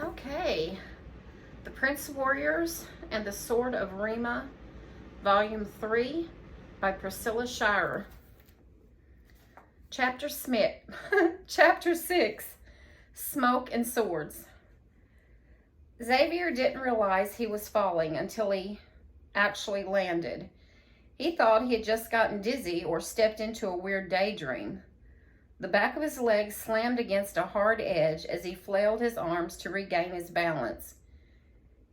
Okay, The Prince Warriors and the Sword of Rima, Volume 3 by Priscilla Shirer. Chapter Smith. Chapter 6, Smoke and Swords. Xavier didn't realize he was falling until he actually landed. He thought he had just gotten dizzy or stepped into a weird daydream. The back of his leg slammed against a hard edge as he flailed his arms to regain his balance.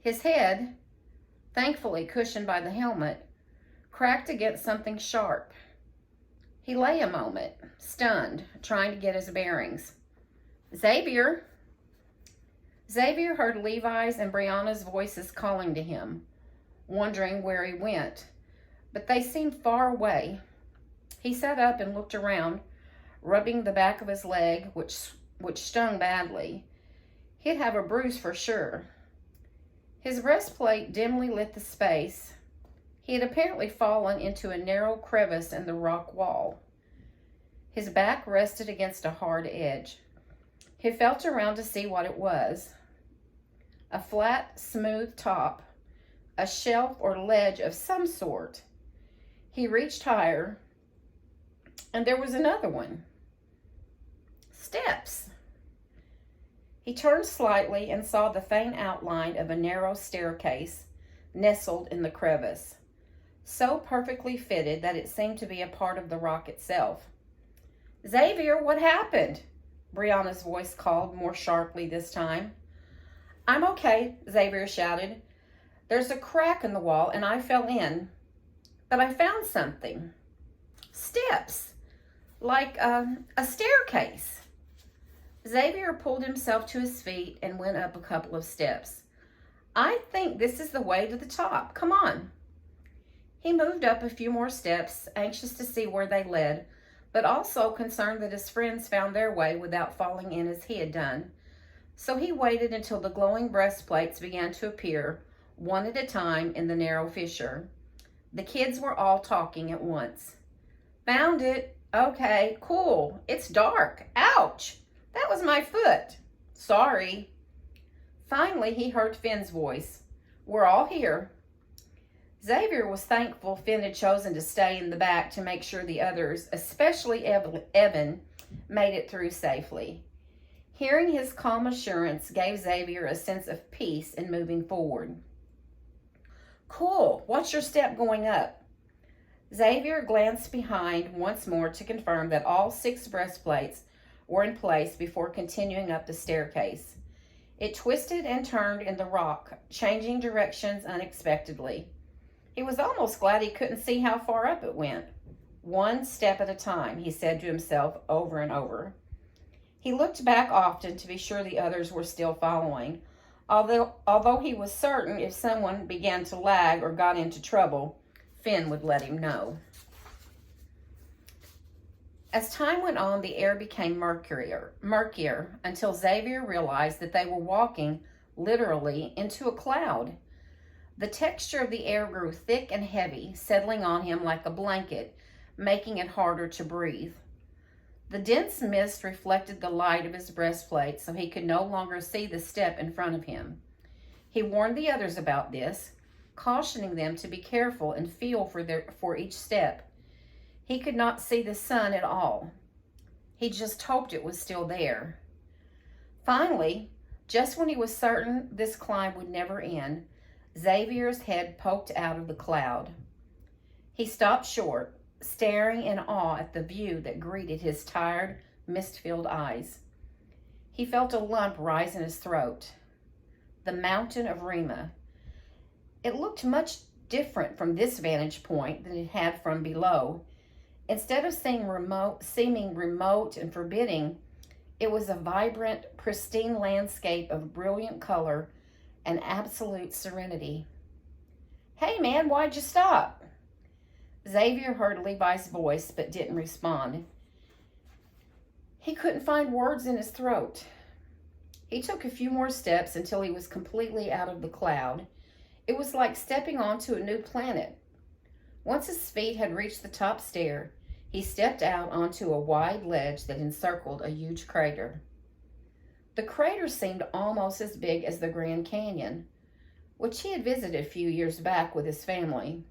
His head, thankfully cushioned by the helmet, cracked against something sharp. He lay a moment, stunned, trying to get his bearings. Xavier! Xavier heard Levi's and Brianna's voices calling to him, wondering where he went, but they seemed far away. He sat up and looked around, rubbing the back of his leg, which stung badly. He'd have a bruise for sure. His breastplate dimly lit the space. He had apparently fallen into a narrow crevice in the rock wall. His back rested against a hard edge. He felt around to see what it was. A flat, smooth top, a shelf or ledge of some sort. He reached higher, and there was another one. Steps. He turned slightly and saw the faint outline of a narrow staircase nestled in the crevice, so perfectly fitted that it seemed to be a part of the rock itself. Xavier, what happened? Brianna's voice called more sharply this time. I'm okay, Xavier shouted. There's a crack in the wall and I fell in, but I found something. Steps, like a staircase. Xavier pulled himself to his feet and went up a couple of steps. I think this is the way to the top. Come on. He moved up a few more steps, anxious to see where they led, but also concerned that his friends found their way without falling in as he had done. So he waited until the glowing breastplates began to appear, one at a time, in the narrow fissure. The kids were all talking at once. Found it. Okay, cool. It's dark. Ouch! That was my foot. Sorry. Finally, he heard Finn's voice. We're all here. Xavier was thankful Finn had chosen to stay in the back to make sure the others, especially Evan, made it through safely. Hearing his calm assurance gave Xavier a sense of peace in moving forward. Cool. What's your step going up? Xavier glanced behind once more to confirm that all 6 breastplates were in place before continuing up the staircase. It twisted and turned in the rock, changing directions unexpectedly. He was almost glad he couldn't see how far up it went. One step at a time, he said to himself over and over. He looked back often to be sure the others were still following, although he was certain if someone began to lag or got into trouble, Finn would let him know. As time went on, the air became murkier until Xavier realized that they were walking, literally, into a cloud. The texture of the air grew thick and heavy, settling on him like a blanket, making it harder to breathe. The dense mist reflected the light of his breastplate, so he could no longer see the step in front of him. He warned the others about this, cautioning them to be careful and feel for each step. He could not see the sun at all. He just hoped it was still there. Finally, just when he was certain this climb would never end, Xavier's head poked out of the cloud. He stopped short, staring in awe at the view that greeted his tired, mist-filled eyes. He felt a lump rise in his throat. The mountain of Rima. It looked much different from this vantage point than it had from below. Instead of seeming remote and forbidding, it was a vibrant, pristine landscape of brilliant color and absolute serenity. Hey man, why'd you stop? Xavier heard Levi's voice but didn't respond. He couldn't find words in his throat. He took a few more steps until he was completely out of the cloud. It was like stepping onto a new planet. Once his feet had reached the top stair, he stepped out onto a wide ledge that encircled a huge crater. The crater seemed almost as big as the Grand Canyon, which he had visited a few years back with his family.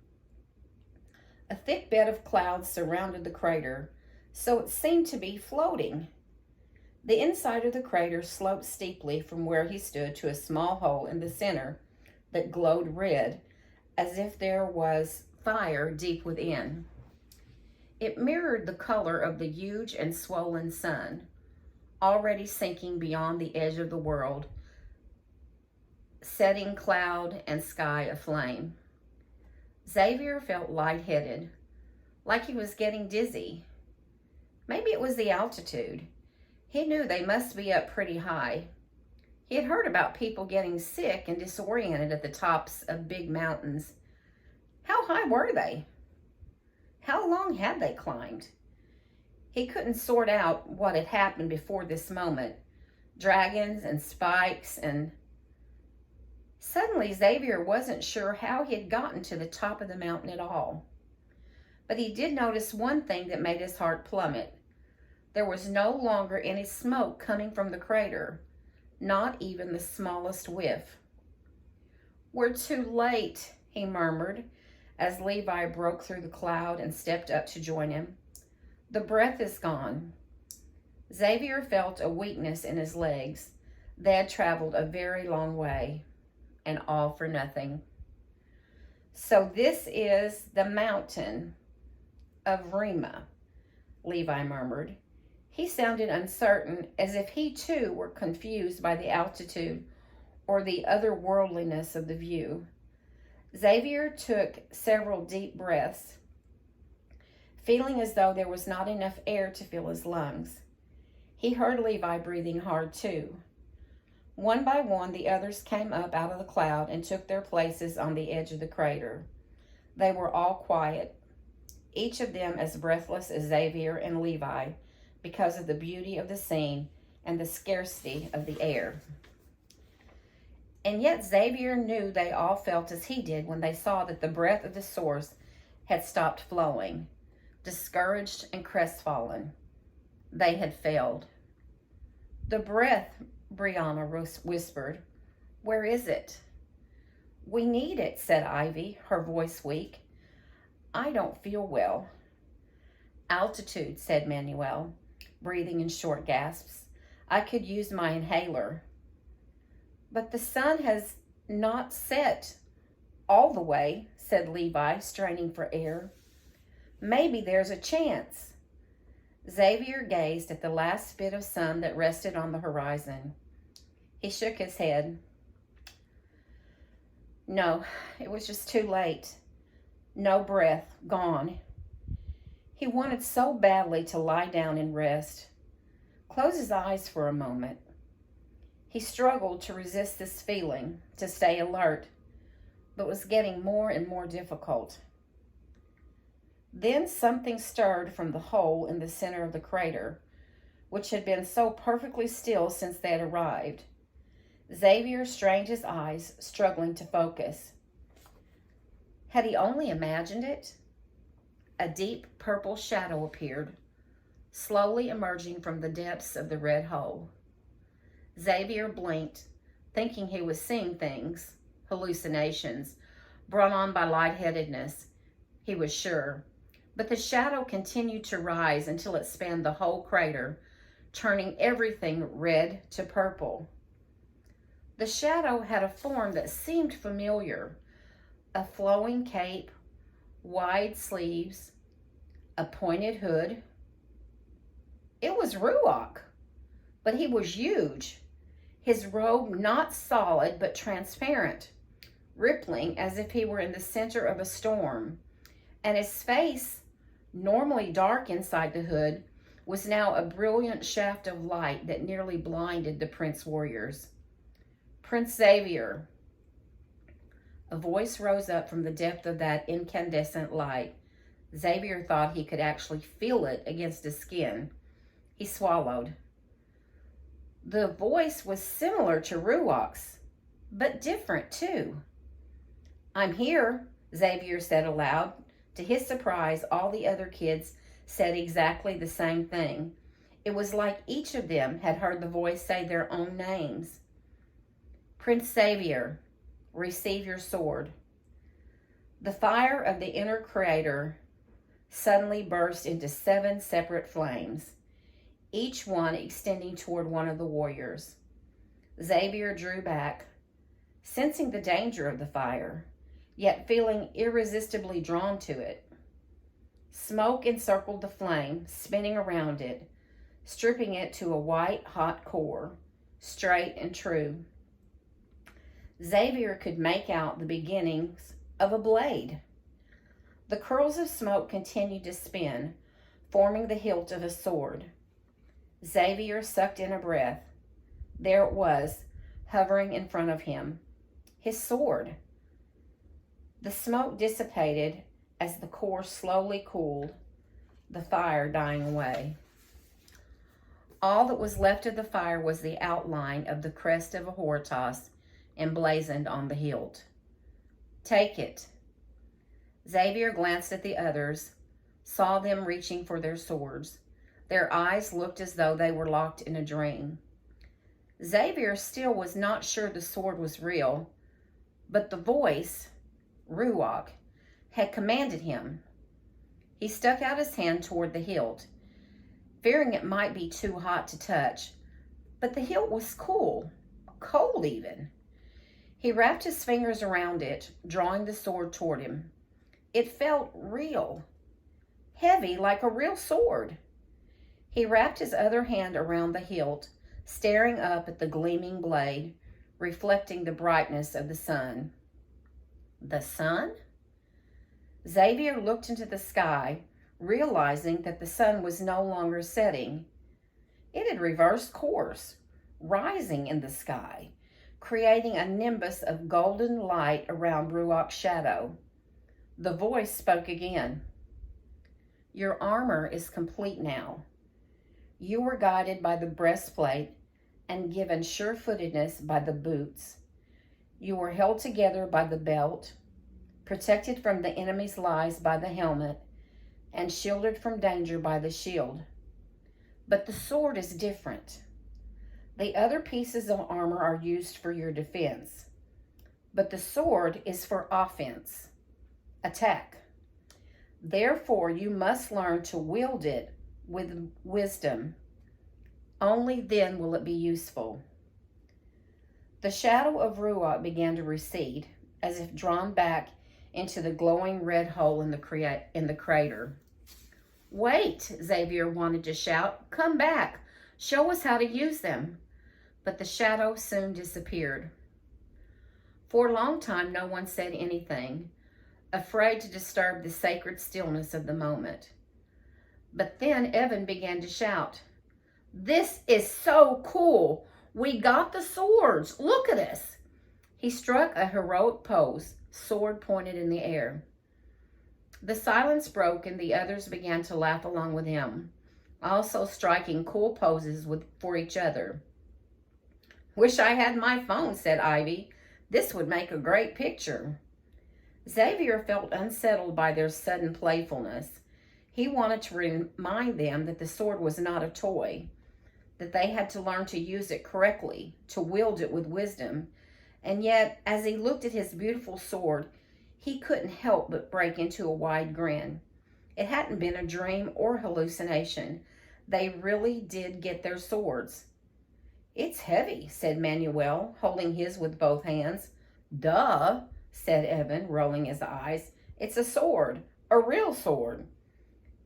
A thick bed of clouds surrounded the crater, so it seemed to be floating. The inside of the crater sloped steeply from where he stood to a small hole in the center that glowed red, as if there was fire deep within. It mirrored the color of the huge and swollen sun, already sinking beyond the edge of the world, setting cloud and sky aflame. Xavier felt lightheaded, like he was getting dizzy. Maybe it was the altitude. He knew they must be up pretty high. He had heard about people getting sick and disoriented at the tops of big mountains. How high were they? How long had they climbed? He couldn't sort out what had happened before this moment. Dragons and spikes and... Suddenly, Xavier wasn't sure how he had gotten to the top of the mountain at all. But he did notice one thing that made his heart plummet. There was no longer any smoke coming from the crater, not even the smallest whiff. "We're too late," he murmured, as Levi broke through the cloud and stepped up to join him. "The breath is gone." Xavier felt a weakness in his legs. They had traveled a very long way, and all for nothing. "So this is the mountain of Rima," Levi murmured. He sounded uncertain, as if he too were confused by the altitude or the otherworldliness of the view. Xavier took several deep breaths, feeling as though there was not enough air to fill his lungs. He heard Levi breathing hard too. One by one, the others came up out of the cloud and took their places on the edge of the crater. They were all quiet, each of them as breathless as Xavier and Levi, because of the beauty of the scene and the scarcity of the air. And yet Xavier knew they all felt as he did when they saw that the breath of the source had stopped flowing. Discouraged and crestfallen, they had failed. "The breath," Brianna whispered. "Where is it?" "We need it," said Ivy, her voice weak. "I don't feel well." "Altitude," said Manuel, breathing in short gasps. "I could use my inhaler." "But the sun has not set all the way," said Levi, straining for air. "Maybe there's a chance." Xavier gazed at the last bit of sun that rested on the horizon. He shook his head. No, it was just too late. No breath, gone. He wanted so badly to lie down and rest, close his eyes for a moment. He struggled to resist this feeling, to stay alert, but was getting more and more difficult. Then something stirred from the hole in the center of the crater, which had been so perfectly still since they had arrived. Xavier strained his eyes, struggling to focus. Had he only imagined it? A deep purple shadow appeared, slowly emerging from the depths of the red hole. Xavier blinked, thinking he was seeing things, hallucinations, brought on by lightheadedness. He was sure. But the shadow continued to rise until it spanned the whole crater, turning everything red to purple. The shadow had a form that seemed familiar, a flowing cape, wide sleeves, a pointed hood. It was Ruach, but he was huge, his robe not solid but transparent, rippling as if he were in the center of a storm, and his face, normally dark inside the hood, was now a brilliant shaft of light that nearly blinded the prince warriors. "Prince Xavier." A voice rose up from the depth of that incandescent light. Xavier thought he could actually feel it against his skin. He swallowed. The voice was similar to Ruach's, but different too. "I'm here," Xavier said aloud. To his surprise, all the other kids said exactly the same thing. It was like each of them had heard the voice say their own names. Prince Xavier, receive your sword. The fire of the inner creator suddenly burst into 7 separate flames, each one extending toward one of the warriors. Xavier drew back, sensing the danger of the fire, yet feeling irresistibly drawn to it. Smoke encircled the flame, spinning around it, stripping it to a white, hot core, straight and true. Xavier could make out the beginnings of a blade. The curls of smoke continued to spin, forming the hilt of a sword. Xavier sucked in a breath. There it was, hovering in front of him. His sword. The smoke dissipated as the core slowly cooled, the fire dying away. All that was left of the fire was the outline of the crest of a Horatos emblazoned on the hilt. Take it. Xavier glanced at the others, saw them reaching for their swords. Their eyes looked as though they were locked in a dream. Xavier still was not sure the sword was real, but the voice, Ruach, had commanded him. He stuck out his hand toward the hilt, fearing it might be too hot to touch, but the hilt was cool, cold even. He wrapped his fingers around it, drawing the sword toward him. It felt real, heavy like a real sword. He wrapped his other hand around the hilt, staring up at the gleaming blade, reflecting the brightness of the sun. The sun? Xavier looked into the sky, realizing that the sun was no longer setting. It had reversed course, rising in the sky, creating a nimbus of golden light around Ruach's shadow. The voice spoke again. Your armor is complete now. You were guided by the breastplate and given sure-footedness by the boots. You were held together by the belt, protected from the enemy's lies by the helmet, and shielded from danger by the shield. But the sword is different. The other pieces of armor are used for your defense, but the sword is for offense, attack. Therefore, you must learn to wield it with wisdom. Only then will it be useful. The shadow of Ruach began to recede, as if drawn back into the glowing red hole in the crater. Wait, Xavier wanted to shout. Come back. Show us how to use them. But the shadow soon disappeared. For a long time, no one said anything, afraid to disturb the sacred stillness of the moment. But then Evan began to shout, This is so cool. We got the swords. Look at us. He struck a heroic pose, sword pointed in the air. The silence broke and the others began to laugh along with him, also striking cool poses for each other. Wish I had my phone, said Ivy. This would make a great picture. Xavier felt unsettled by their sudden playfulness. He wanted to remind them that the sword was not a toy, that they had to learn to use it correctly, to wield it with wisdom. And yet, as he looked at his beautiful sword, he couldn't help but break into a wide grin. It hadn't been a dream or hallucination. They really did get their swords. It's heavy, said Manuel, holding his with both hands. Duh, said Evan, rolling his eyes. It's a sword, a real sword.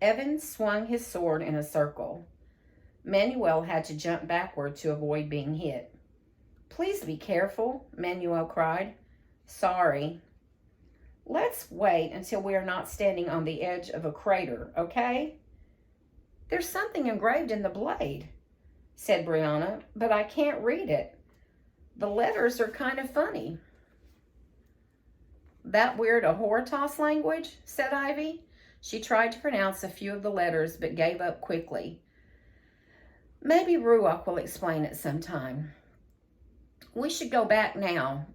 Evan swung his sword in a circle. Manuel had to jump backward to avoid being hit. Please be careful, Manuel cried. Sorry. Let's wait until we are not standing on the edge of a crater, okay? There's something engraved in the blade, said Brianna, but I can't read it. The letters are kind of funny. That weird a Horatos language, said Ivy. She tried to pronounce a few of the letters, but gave up quickly. Maybe Ruach will explain it sometime. We should go back down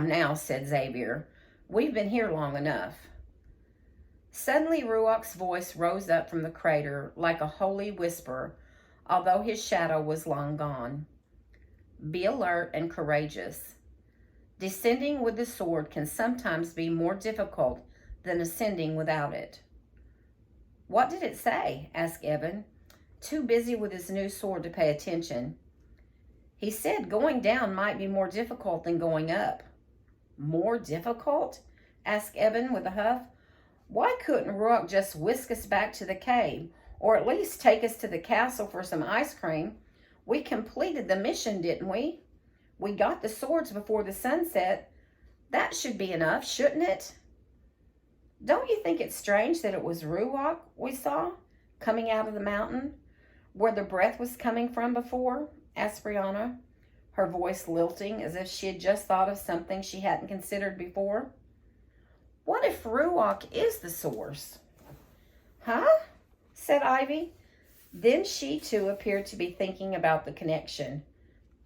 now, said Xavier. We've been here long enough. Suddenly, Ruach's voice rose up from the crater like a holy whisper, although his shadow was long gone. Be alert and courageous. Descending with the sword can sometimes be more difficult than ascending without it. What did it say? Asked Evan, too busy with his new sword to pay attention. He said going down might be more difficult than going up. More difficult? Asked Evan with a huff. Why couldn't Ruach just whisk us back to the cave, or at least take us to the castle for some ice cream? We completed the mission, didn't we? We got the swords before the sunset. That should be enough, shouldn't it? Don't you think it's strange that it was Ruach we saw coming out of the mountain, where the breath was coming from before? Asked Brianna, her voice lilting as if she had just thought of something she hadn't considered before. What if Ruach is the source? Huh? Said Ivy. Then she too appeared to be thinking about the connection.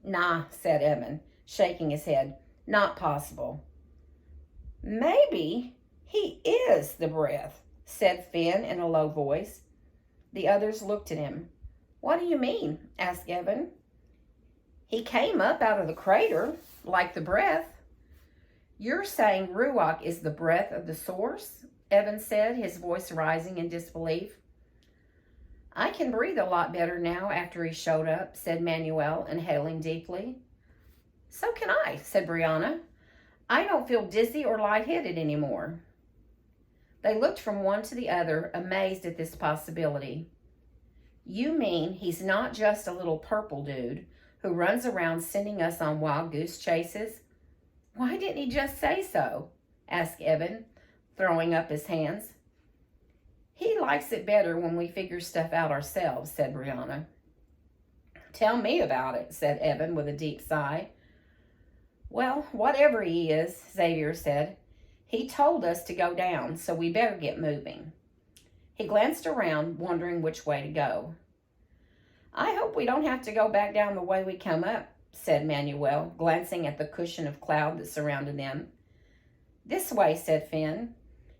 Nah, said Evan, shaking his head. Not possible. Maybe he is the breath, said Finn in a low voice. The others looked at him. What do you mean? Asked Evan. He came up out of the crater, like the breath. You're saying Ruach is the breath of the source? Evan said, his voice rising in disbelief. I can breathe a lot better now after he showed up, said Manuel, inhaling deeply. So can I, said Brianna. I don't feel dizzy or lightheaded anymore. They looked from one to the other, amazed at this possibility. You mean he's not just a little purple dude who runs around sending us on wild goose chases? Why didn't he just say so? Asked Evan, throwing up his hands. He likes it better when we figure stuff out ourselves, said Brianna. Tell me about it, said Evan with a deep sigh. Well, whatever he is, Xavier said, he told us to go down, so we better get moving. He glanced around, wondering which way to go. I hope we don't have to go back down the way we come up, said Manuel, glancing at the cushion of cloud that surrounded them. This way, said Finn.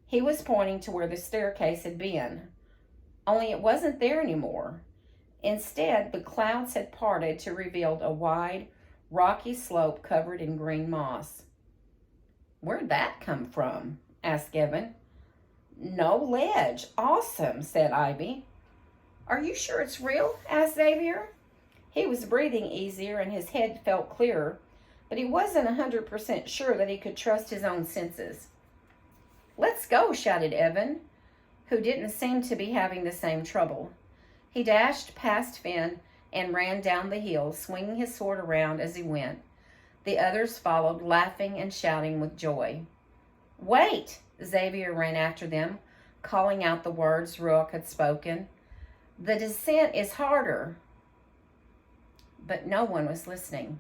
He was pointing to where the staircase had been, only it wasn't there anymore. Instead, the clouds had parted to reveal a wide, rocky slope covered in green moss. Where'd that come from? Asked Evan. No ledge. Awesome, said Ivy. Are you sure it's real? Asked Xavier. He was breathing easier and his head felt clearer, but he wasn't 100% sure that he could trust his own senses. Let's go, shouted Evan, who didn't seem to be having the same trouble. He dashed past Finn and ran down the hill, swinging his sword around as he went. The others followed, laughing and shouting with joy. Wait! Xavier ran after them, calling out the words Ruach had spoken. The descent is harder. But no one was listening.